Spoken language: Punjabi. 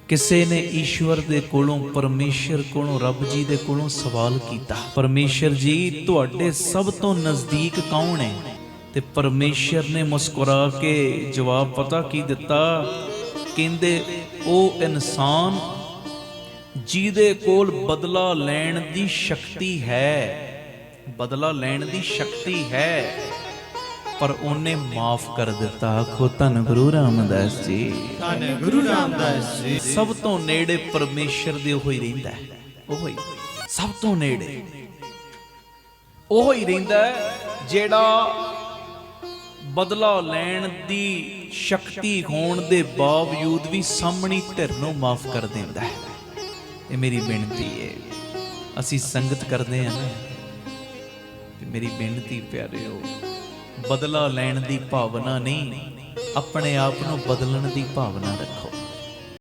ਕਿਸੇ ਨੇ ਈਸ਼ਵਰ ਦੇ ਕੋਲੋਂ, ਪਰਮੇਸ਼ਰ ਕੋਲੋਂ, ਰੱਬ ਜੀ ਦੇ ਕੋਲੋਂ ਸਵਾਲ ਕੀਤਾ, ਪਰਮੇਸ਼ਰ ਜੀ ਤੁਹਾਡੇ ਸਭ ਤੋਂ ਨਜ਼ਦੀਕ ਕੌਣ ਹੈ? ਤੇ ਪਰਮੇਸ਼ਰ ਨੇ ਮੁਸਕਰਾ ਕੇ ਜਵਾਬ ਪਤਾ ਕੀ ਦਿੱਤਾ? ਕਹਿੰਦੇ ਉਹ ਇਨਸਾਨ ਜਿਹਦੇ ਕੋਲ ਬਦਲਾ ਲੈਣ ਦੀ ਸ਼ਕਤੀ ਹੈ, ਬਦਲਾ ਲੈਣ ਦੀ ਸ਼ਕਤੀ ਹੈ, ਪਰ ਉਹਨੇ ਮਾਫ ਕਰ ਦਿੱਤਾ। ਆਖੋ ਧੰਨ ਗੁਰੂ ਰਾਮਦਾਸ ਜੀ, ਧੰਨ ਗੁਰੂ ਰਾਮਦਾਸ ਜੀ। ਸਭ ਤੋਂ ਨੇੜੇ ਪਰਮੇਸ਼ਰ ਦੇ ਉਹ ਹੀ ਰਹਿੰਦਾ ਹੈ, ਉਹ ਹੀ ਸਭ ਤੋਂ ਨੇੜੇ ਉਹ ਹੀ ਰਹਿੰਦਾ ਹੈ ਜਿਹੜਾ ਬਦਲਾ ਲੈਣ ਦੀ ਸ਼ਕਤੀ ਹੋਣ ਦੇ ਬਾਵਜੂਦ ਵੀ ਸਾਹਮਣੀ ਧਿਰ ਨੂੰ ਮਾਫ ਕਰ ਦਿੰਦਾ ਹੈ। ਇਹ ਮੇਰੀ ਬੇਨਤੀ ਹੈ, ਅਸੀਂ ਸੰਗਤ ਕਰਦੇ ਹਾਂ ਨਾ, ਤੇ ਮੇਰੀ ਬੇਨਤੀ ਪਿਆਰਿਓ, ਬਦਲਾ ਲੈਣ ਦੀ ਭਾਵਨਾ ਨਹੀਂ, ਆਪਣੇ ਆਪ ਨੂੰ ਬਦਲਣ ਦੀ ਭਾਵਨਾ ਰੱਖੋ।